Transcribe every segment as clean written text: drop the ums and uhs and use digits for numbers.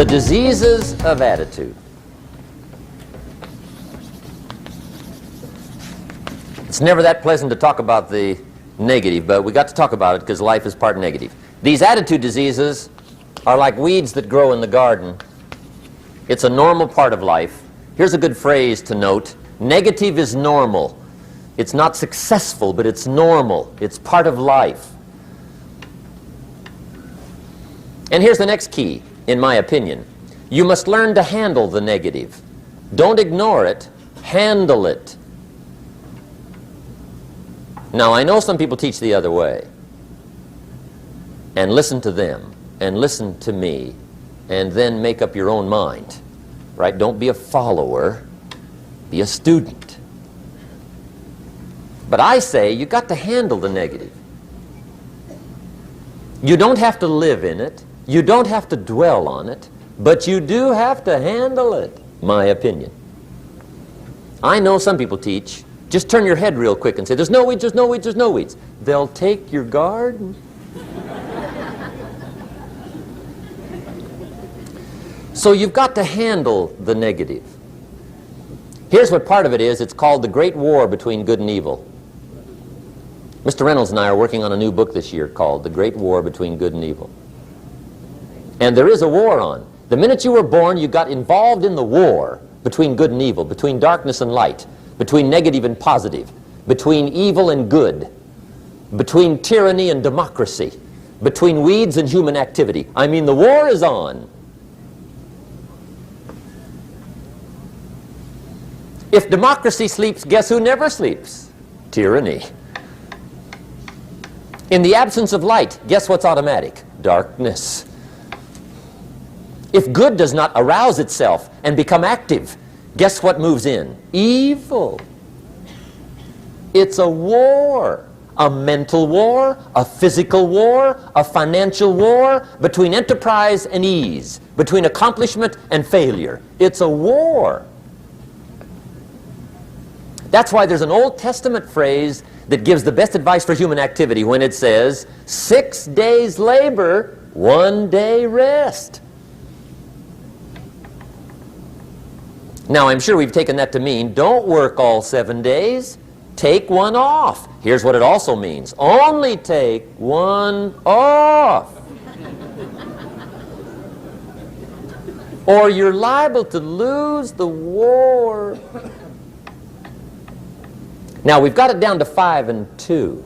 The diseases of attitude. It's never that pleasant to talk about the negative, but we got to talk about it because life is part negative. These attitude diseases are like weeds that grow in the garden. It's a normal part of life. Here's a good phrase to note. Negative is normal. It's not successful, but it's normal. It's part of life. And here's the next key, in my opinion. You must learn to handle the negative. Don't ignore it. Handle it. Now, I know some people teach the other way. And listen to them, and listen to me, and then make up your own mind. Right? Don't be a follower. Be a student. But I say you got to handle the negative. You don't have to live in it. You don't have to dwell on it. But you do have to handle it, my opinion. I know some people teach, just turn your head real quick and say, there's no weeds, there's no weeds, there's no weeds. They'll take your garden. So you've got to handle the negative. Here's what part of it is. It's called the Great War Between Good and Evil. Mr. Reynolds and I are working on a new book this year called The Great War Between Good and Evil. And there is a war on. The minute you were born, you got involved in the war between good and evil, between darkness and light, between negative and positive, between evil and good, between tyranny and democracy, between weeds and human activity. I mean, the war is on. If democracy sleeps, guess who never sleeps? Tyranny. In the absence of light, guess what's automatic? Darkness. If good does not arouse itself and become active, guess what moves in? Evil. It's a war. A mental war, a physical war, a financial war, between enterprise and ease, between accomplishment and failure. It's a war. That's why there's an Old Testament phrase that gives the best advice for human activity when it says, 6 days labor, 1 day rest. Now, I'm sure we've taken that to mean, don't work all 7 days, take one off. Here's what it also means, only take one off. Or you're liable to lose the war. Now, we've got it down to 5 and 2,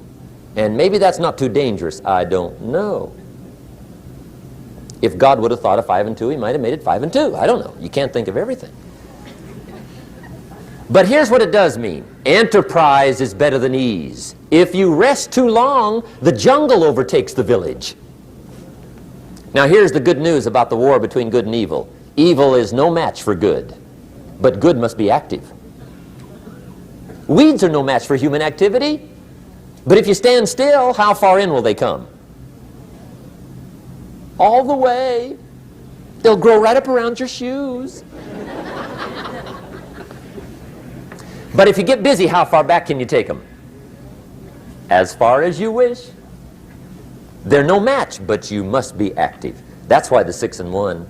and maybe that's not too dangerous. I don't know. If God would have thought of 5 and 2, he might have made it 5 and 2. I don't know. You can't think of everything. But here's what it does mean. Enterprise is better than ease. If you rest too long, the jungle overtakes the village. Now, here's the good news about the war between good and evil. Evil is no match for good, but good must be active. Weeds are no match for human activity, but if you stand still, how far in will they come? All the way. They'll grow right up around your shoes. But if you get busy, how far back can you take them? As far as you wish. They're no match, but you must be active. That's why the 6 and 1.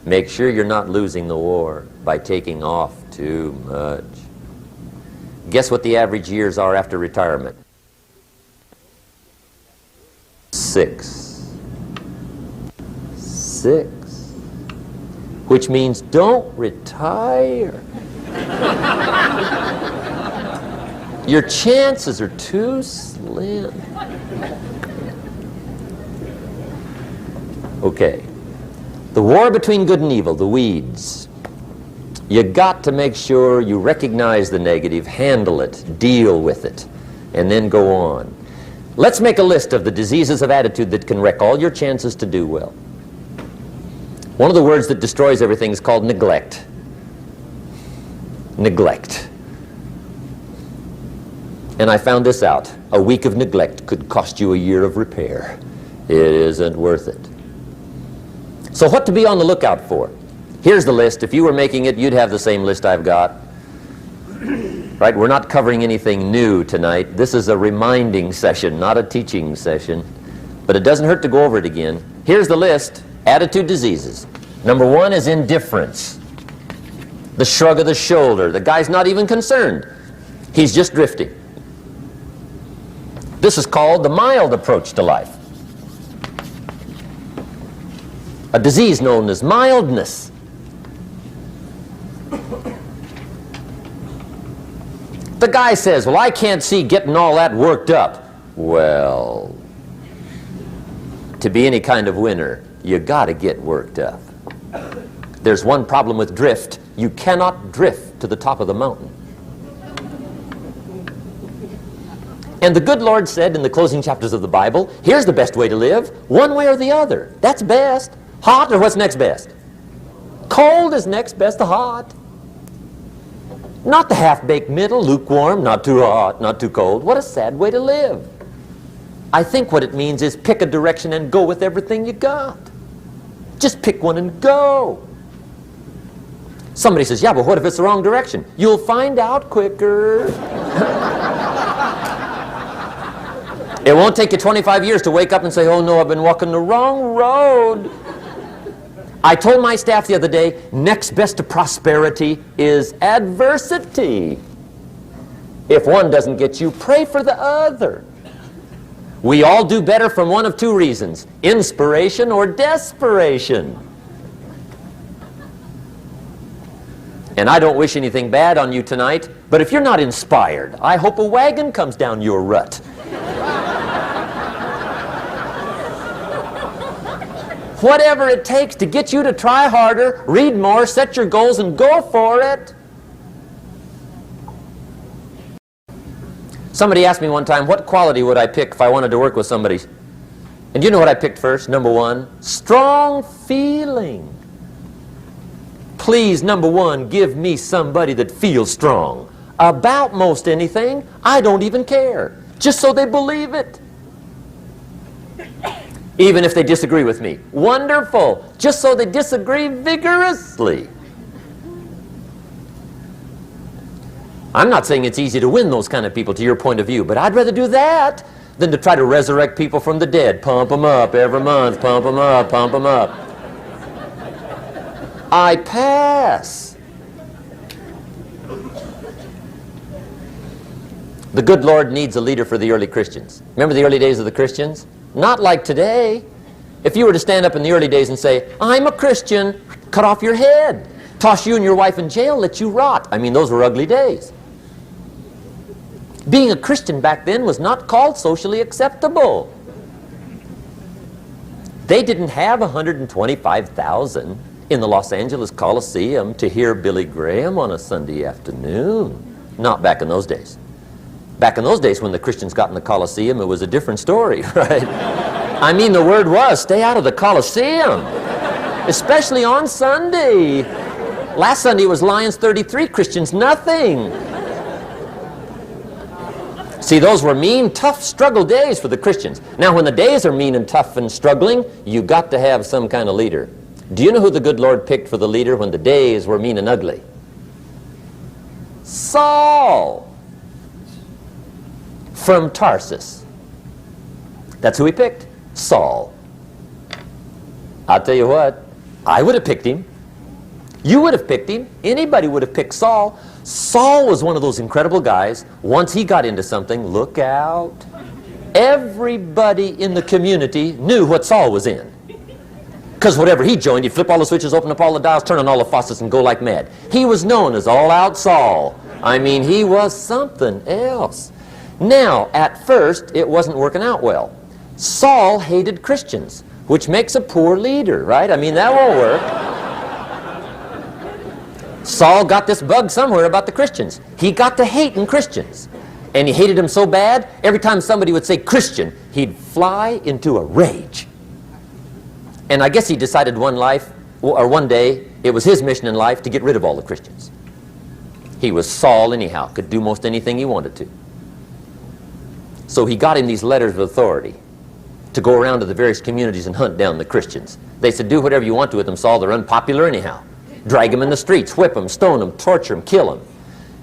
Make sure you're not losing the war by taking off too much. Guess what the average years are after retirement? 6. 6. Which means don't retire. Your chances are too slim. Okay. The war between good and evil, the weeds. You got to make sure you recognize the negative, handle it, deal with it, and then go on. Let's make a list of the diseases of attitude that can wreck all your chances to do well. One of the words that destroys everything is called neglect. Neglect. And I found this out. A week of neglect could cost you a year of repair. It isn't worth it. So what to be on the lookout for? Here's the list. If you were making it, you'd have the same list I've got. Right? We're not covering anything new tonight. This is a reminding session, not a teaching session. But it doesn't hurt to go over it again. Here's the list. Attitude diseases. Number one is indifference. The shrug of the shoulder. The guy's not even concerned. He's just drifting. This is called the mild approach to life. A disease known as mildness. The guy says, well, I can't see getting all that worked up. Well, to be any kind of winner, you got to get worked up. There's one problem with drift. You cannot drift to the top of the mountain. And the good Lord said in the closing chapters of the Bible, here's the best way to live, one way or the other. That's best. Hot or what's next best? Cold is next best to hot. Not the half-baked middle, lukewarm, not too hot, not too cold. What a sad way to live. I think what it means is pick a direction and go with everything you got. Just pick one and go. Somebody says, yeah, but what if it's the wrong direction? You'll find out quicker. It won't take you 25 years to wake up and say, oh no, I've been walking the wrong road. I told my staff the other day, next best to prosperity is adversity. If one doesn't get you, pray for the other. We all do better from one of two reasons, inspiration or desperation. And I don't wish anything bad on you tonight, but if you're not inspired, I hope a wagon comes down your rut. Whatever it takes to get you to try harder, read more, set your goals, and go for it. Somebody asked me one time, what quality would I pick if I wanted to work with somebody? And you know what I picked first? Number one, strong feeling. Please, number one, give me somebody that feels strong. About most anything, I don't even care. Just so they believe it. Even if they disagree with me. Wonderful. Just so they disagree vigorously. I'm not saying it's easy to win those kind of people to your point of view, but I'd rather do that than to try to resurrect people from the dead. Pump them up every month, pump them up, pump them up. I pass. The good Lord needs a leader for the early Christians. Remember the early days of the Christians? Not like today. If you were to stand up in the early days and say, I'm a Christian, cut off your head, toss you and your wife in jail, let you rot. I mean, those were ugly days. Being a Christian back then was not called socially acceptable. They didn't have 125,000 in the Los Angeles Coliseum to hear Billy Graham on a Sunday afternoon. Not back in those days. Back in those days when the Christians got in the Coliseum, it was a different story, right? I mean, the word was, stay out of the Coliseum, especially on Sunday. Last Sunday was Lions 33, Christians nothing. See, those were mean, tough struggle days for the Christians. Now, when the days are mean and tough and struggling, you got to have some kind of leader. Do you know who the good Lord picked for the leader when the days were mean and ugly? Saul. From Tarsus. That's who he picked, Saul. I'll tell you what, I would have picked him. You would have picked him. Anybody would have picked Saul. Saul was one of those incredible guys. Once he got into something, look out. Everybody in the community knew what Saul was in. Because whatever he joined, he'd flip all the switches, open up all the dials, turn on all the faucets, and go like mad. He was known as All-Out Saul. I mean, he was something else. Now, at first, it wasn't working out well. Saul hated Christians, which makes a poor leader, right? I mean, that won't work. Saul got this bug somewhere about the Christians. He got to hating Christians. And he hated them so bad, every time somebody would say Christian, he'd fly into a rage. And I guess he decided one day, it was his mission in life to get rid of all the Christians. He was Saul anyhow, could do most anything he wanted to. So he got him these letters of authority to go around to the various communities and hunt down the Christians. They said, do whatever you want to with them, Saul. They're unpopular anyhow. Drag them in the streets, whip them, stone them, torture them, kill them.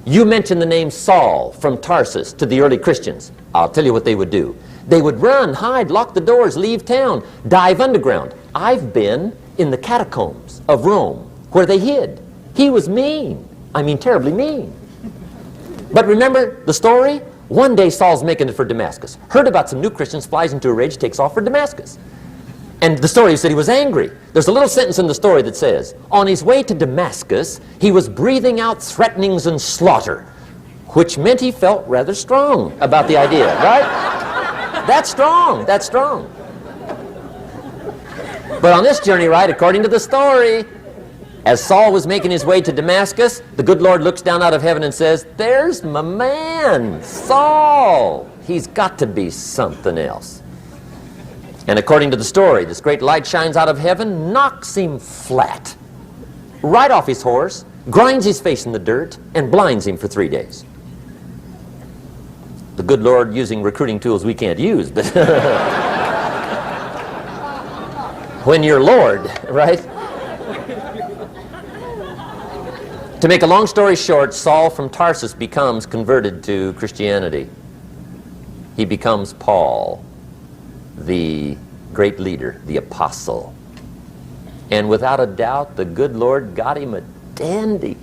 You mention the name Saul from Tarsus to the early Christians. I'll tell you what they would do. They would run, hide, lock the doors, leave town, dive underground. I've been in the catacombs of Rome, where they hid. He was mean. I mean, terribly mean. But remember the story? One day Saul's making it for Damascus. Heard about some new Christians, flies into a rage, takes off for Damascus. And the story said he was angry. There's a little sentence in the story that says, on his way to Damascus, he was breathing out threatenings and slaughter, which meant he felt rather strong about the idea, right? That's strong. That's strong. But on this journey, right, according to the story, as Saul was making his way to Damascus, the good Lord looks down out of heaven and says, there's my man, Saul. He's got to be something else. And according to the story, this great light shines out of heaven, knocks him flat, right off his horse, grinds his face in the dirt, and blinds him for 3 days. The good Lord using recruiting tools we can't use, but when you're Lord, right? To make a long story short, Saul from Tarsus becomes converted to Christianity. He becomes Paul, the great leader, the apostle. And without a doubt, the good Lord got him a dandy.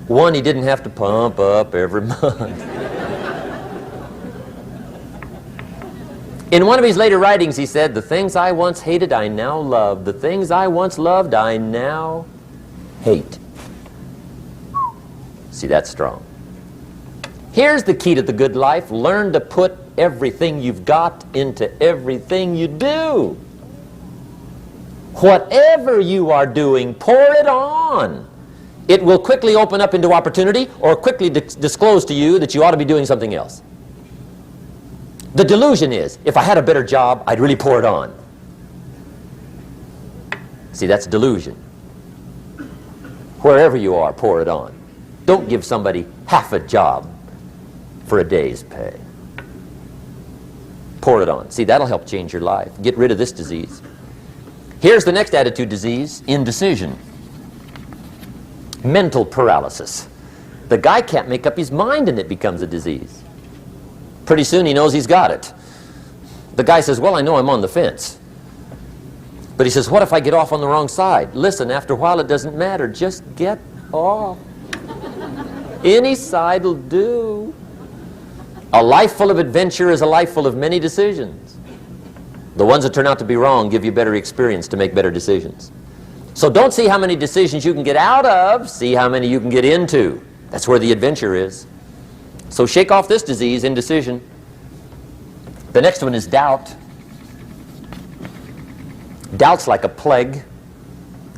One he didn't have to pump up every month. In one of his later writings, he said, the things I once hated, I now love. The things I once loved, I now hate. See, that's strong. Here's the key to the good life. Learn to put everything you've got into everything you do. Whatever you are doing, pour it on. It will quickly open up into opportunity or quickly disclose to you that you ought to be doing something else. The delusion is, if I had a better job, I'd really pour it on. See, that's delusion. Wherever you are, pour it on. Don't give somebody half a job for a day's pay. Pour it on. See, that'll help change your life. Get rid of this disease. Here's the next attitude disease, indecision. Mental paralysis. The guy can't make up his mind and it becomes a disease. Pretty soon he knows he's got it. The guy says, well, I know I'm on the fence. But he says, what if I get off on the wrong side? Listen, after a while it doesn't matter. Just get off. Any side will do. A life full of adventure is a life full of many decisions. The ones that turn out to be wrong give you better experience to make better decisions. So don't see how many decisions you can get out of, see how many you can get into. That's where the adventure is. So shake off this disease, indecision. The next one is doubt. Doubt's like a plague.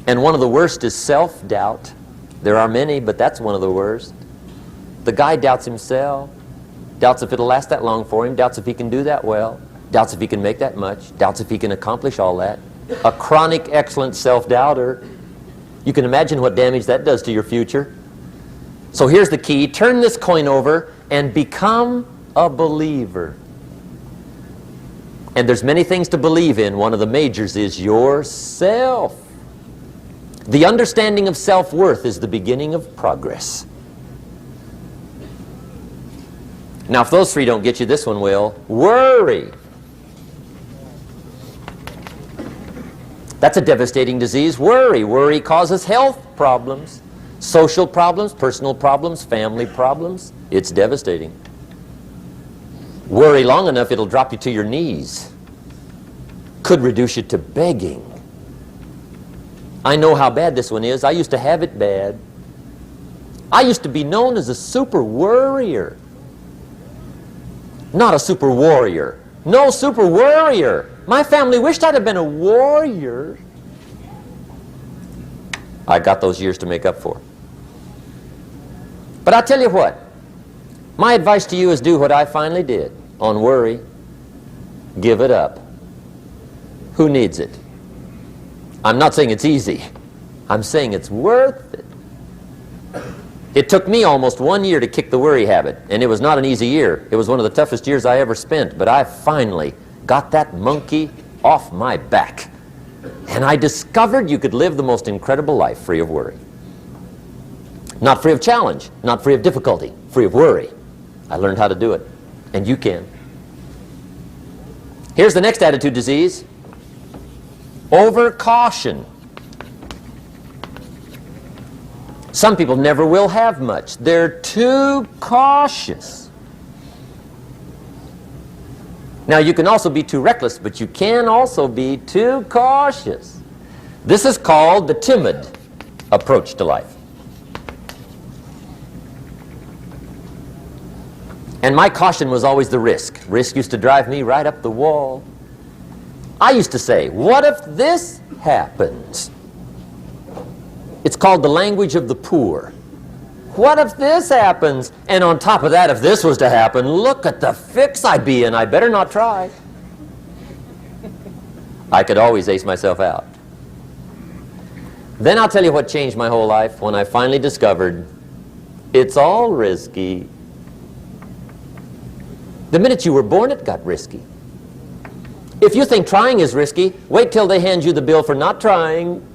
And one of the worst is self-doubt. There are many, but that's one of the worst. The guy doubts himself. Doubts if it'll last that long for him. Doubts if he can do that well. Doubts if he can make that much. Doubts if he can accomplish all that. A chronic, excellent self-doubter. You can imagine what damage that does to your future. So here's the key. Turn this coin over and become a believer. And there's many things to believe in. One of the majors is yourself. The understanding of self-worth is the beginning of progress. Now, if those three don't get you, this one will. Worry. That's a devastating disease. Worry. Worry causes health problems, social problems, personal problems, family problems. It's devastating. Worry long enough, it'll drop you to your knees. Could reduce you to begging. I know how bad this one is. I used to have it bad. I used to be known as a super worrier. Not a super warrior. No, super worrier. My family wished I'd have been a warrior. I got those years to make up for. But I'll tell you what. My advice to you is do what I finally did on worry. Give it up. Who needs it? I'm not saying it's easy. I'm saying it's worth it. It took me almost 1 year to kick the worry habit, and it was not an easy year. It was one of the toughest years I ever spent, but I finally got that monkey off my back. And I discovered you could live the most incredible life free of worry. Not free of challenge, not free of difficulty, free of worry. I learned how to do it, and you can. Here's the next attitude disease. Over-caution. Some people never will have much. They're too cautious. Now, you can also be too reckless, but you can also be too cautious. This is called the timid approach to life. And my caution was always the risk. Risk used to drive me right up the wall. I used to say, what if this happens? It's called the language of the poor. What if this happens? And on top of that, if this was to happen, look at the fix I'd be in. I better not try. I could always ace myself out. Then I'll tell you what changed my whole life when I finally discovered it's all risky. The minute you were born, it got risky. If you think trying is risky, wait till they hand you the bill for not trying.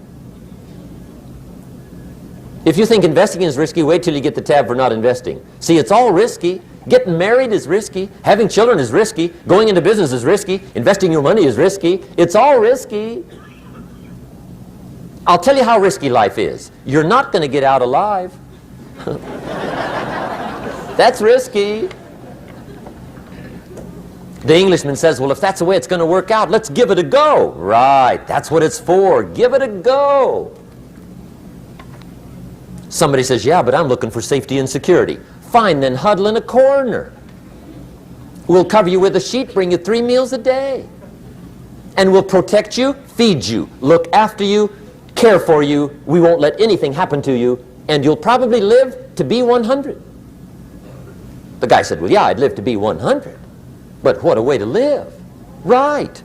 If you think investing is risky, wait till you get the tab for not investing. See, it's all risky. Getting married is risky. Having children is risky. Going into business is risky. Investing your money is risky. It's all risky. I'll tell you how risky life is. You're not going to get out alive. That's risky. The Englishman says, well, if that's the way it's going to work out, let's give it a go. Right, that's what it's for. Give it a go. Somebody says, yeah, but I'm looking for safety and security. Fine, then huddle in a corner. We'll cover you with a sheet, bring you 3 meals a day. And we'll protect you, feed you, look after you, care for you. We won't let anything happen to you, and you'll probably live to be 100. The guy said, well, yeah, I'd live to be 100. But what a way to live. Right.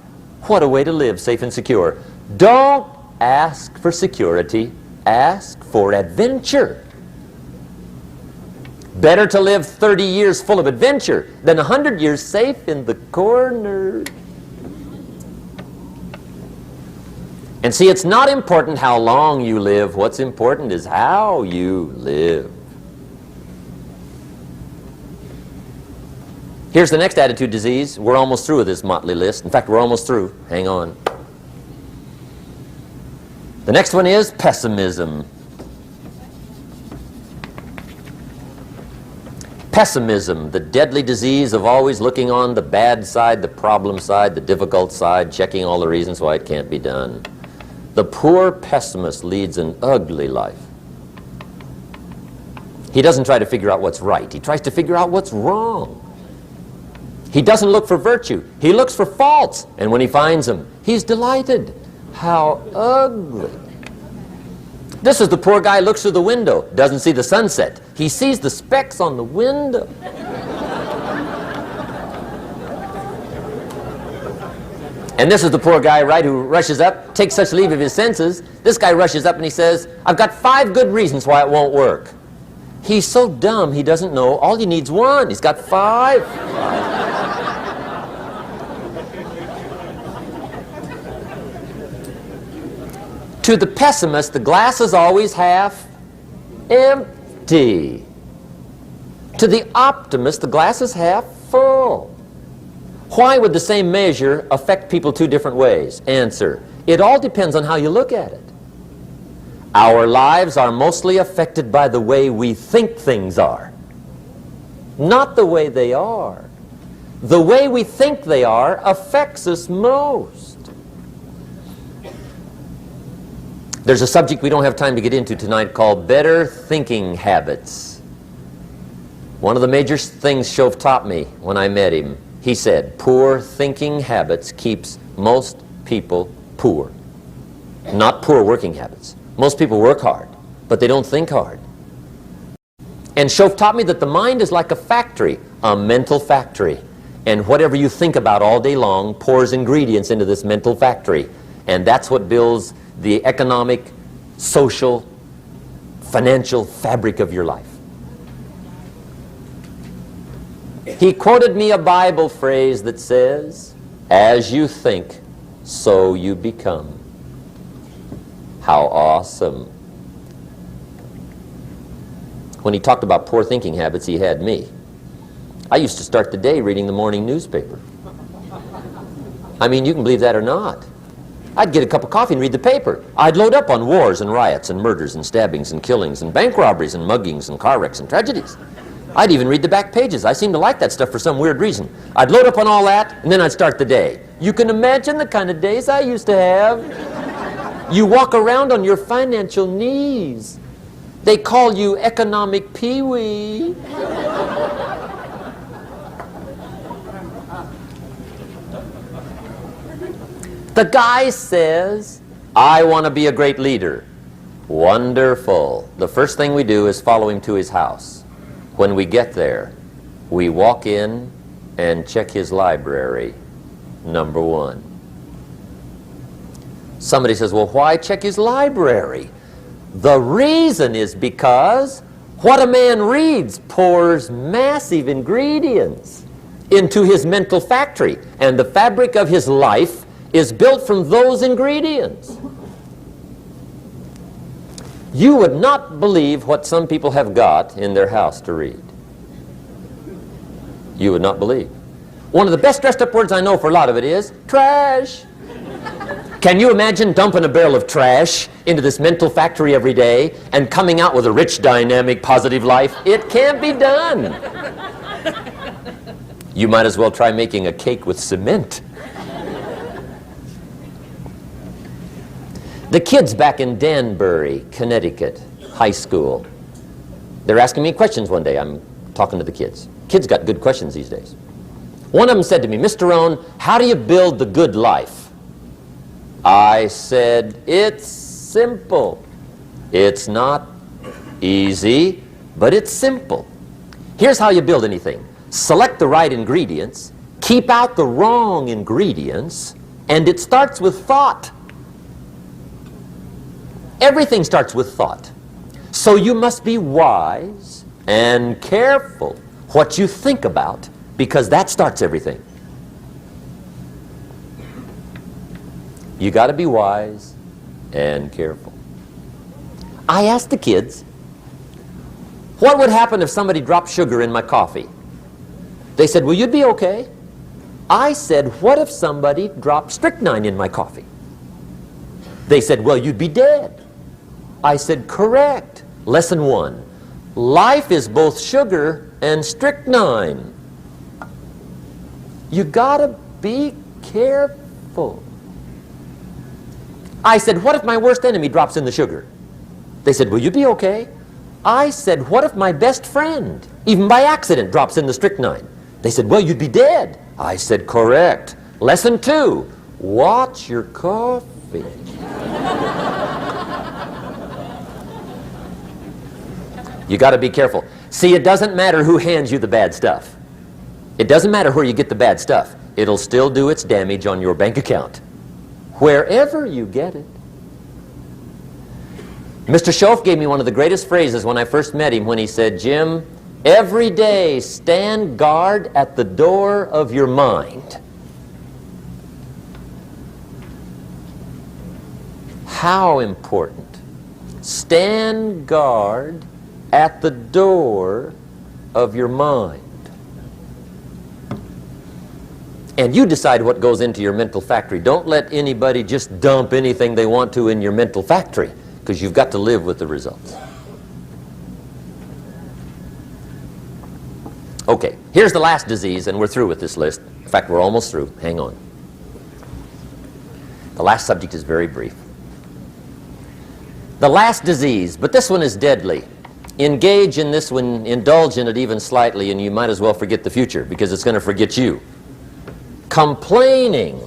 What a way to live, safe and secure. Don't ask for security. Ask for adventure. Better to live 30 years full of adventure than 100 years safe in the corner. And see, it's not important how long you live. What's important is how you live. Here's the next attitude disease. We're almost through with this motley list. In fact, we're almost through. Hang on. The next one is pessimism. Pessimism, the deadly disease of always looking on the bad side, the problem side, the difficult side, checking all the reasons why it can't be done. The poor pessimist leads an ugly life. He doesn't try to figure out what's right. He tries to figure out what's wrong. He doesn't look for virtue. He looks for faults. And when he finds them, he's delighted. How ugly. This is the poor guy who looks through the window, doesn't see the sunset. He sees the specks on the window. And this is the poor guy, right, who rushes up, takes such leave of his senses. This guy rushes up and he says, I've got 5 good reasons why it won't work. He's so dumb he doesn't know all he needs 1. He's got 5. To the pessimist, the glass is always half empty. To the optimist, the glass is half full. Why would the same measure affect people 2 different ways? Answer, it all depends on how you look at it. Our lives are mostly affected by the way we think things are, not the way they are. The way we think they are affects us most. There's a subject we don't have time to get into tonight called better thinking habits. One of the major things Shove taught me when I met him, he said, poor thinking habits keeps most people poor. Not poor working habits. Most people work hard, but they don't think hard. And Shove taught me that the mind is like a factory, a mental factory. And whatever you think about all day long pours ingredients into this mental factory. And that's what builds the economic, social, financial fabric of your life. He quoted me a Bible phrase that says, as you think, so you become. How awesome. When he talked about poor thinking habits, he had me. I used to start the day reading the morning newspaper. I mean, you can believe that or not. I'd get a cup of coffee and read the paper. I'd load up on wars and riots and murders and stabbings and killings and bank robberies and muggings and car wrecks and tragedies. I'd even read the back pages. I seem to like that stuff for some weird reason. I'd load up on all that, and then I'd start the day. You can imagine the kind of days I used to have. You walk around on your financial knees. They call you economic peewee. The guy says, I want to be a great leader. Wonderful. The first thing we do is follow him to his house. When we get there, we walk in and check his library, number one. Somebody says, well, why check his library? The reason is because what a man reads pours massive ingredients into his mental factory, and the fabric of his life is built from those ingredients. You would not believe what some people have got in their house to read. You would not believe. One of the best dressed up words I know for a lot of it is trash. Can you imagine dumping a barrel of trash into this mental factory every day and coming out with a rich, dynamic, positive life? It can't be done. You might as well try making a cake with cement. The kids back in Danbury, Connecticut, high school, they're asking me questions one day. I'm talking to the kids. Kids got good questions these days. One of them said to me, Mr. Rohn, how do you build the good life? I said, it's simple. It's not easy, but it's simple. Here's how you build anything. Select the right ingredients, keep out the wrong ingredients, and it starts with thought. Everything starts with thought. So you must be wise and careful what you think about, because that starts everything. You got to be wise and careful. I asked the kids, what would happen if somebody dropped sugar in my coffee? They said, well, you'd be okay. I said, what if somebody dropped strychnine in my coffee? They said, well, you'd be dead. I said, correct. Lesson one. Life is both sugar and strychnine. You gotta be careful. I said, what if my worst enemy drops in the sugar? They said, will you be okay? I said, what if my best friend, even by accident, drops in the strychnine? They said, well, you'd be dead. I said, correct. Lesson two. Watch your coffee. You got to be careful. See, it doesn't matter who hands you the bad stuff. It doesn't matter where you get the bad stuff. It'll still do its damage on your bank account, wherever you get it. Mr. Schoaf gave me one of the greatest phrases when I first met him when he said, Jim, every day stand guard at the door of your mind. How important. Stand guard at the door of your mind. And you decide what goes into your mental factory. Don't let anybody just dump anything they want to in your mental factory, because you've got to live with the results. Okay, here's the last disease, and we're through with this list. In fact, we're almost through. Hang on. The last subject is very brief. The last disease, but this one is deadly. Engage in this one, indulge in it even slightly, and you might as well forget the future, because it's going to forget you. Complaining,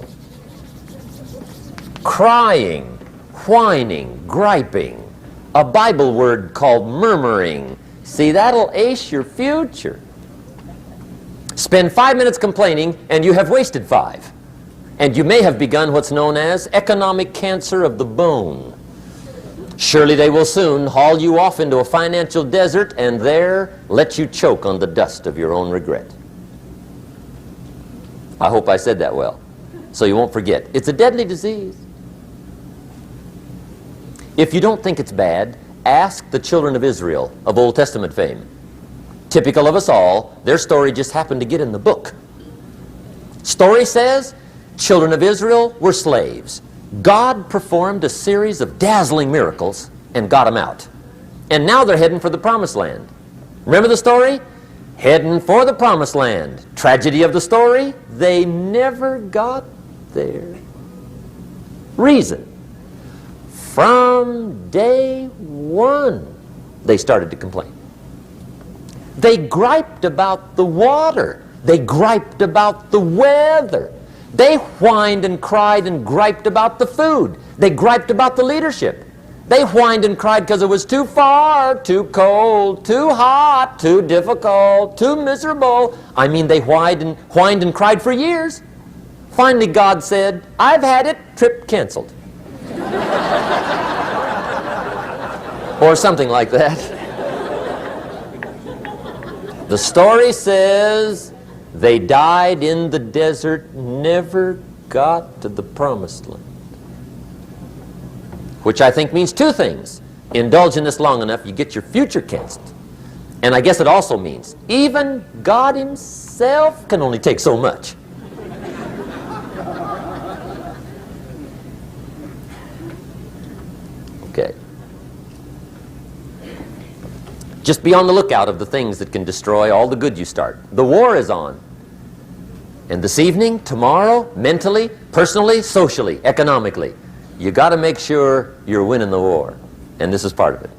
crying, whining, griping, a Bible word called murmuring. See, that'll ace your future. Spend 5 minutes complaining, and you have wasted 5. And you may have begun what's known as economic cancer of the bone. Surely they will soon haul you off into a financial desert and there let you choke on the dust of your own regret. I hope I said that well, so you won't forget. It's a deadly disease. If you don't think it's bad, ask the children of Israel of Old Testament fame. Typical of us all, their story just happened to get in the book. Story says, children of Israel were slaves. God performed a series of dazzling miracles and got them out. And now they're heading for the promised land. Remember the story? Heading for the promised land. Tragedy of the story, they never got there. Reason. From day one, they started to complain. They griped about the water. They griped about the weather. They whined and cried and griped about the food. They griped about the leadership. They whined and cried because it was too far, too cold, too hot, too difficult, too miserable. I mean, they whined and cried for years. Finally, God said, "I've had it, trip canceled." Or something like that. The story says they died in the desert, never got to the promised land. Which I think means two things. Indulge in this long enough, you get your future canceled. And I guess it also means even God himself can only take so much. Okay. Just be on the lookout of the things that can destroy all the good you start. The war is on. And this evening, tomorrow, mentally, personally, socially, economically, you got to make sure you're winning the war. And this is part of it.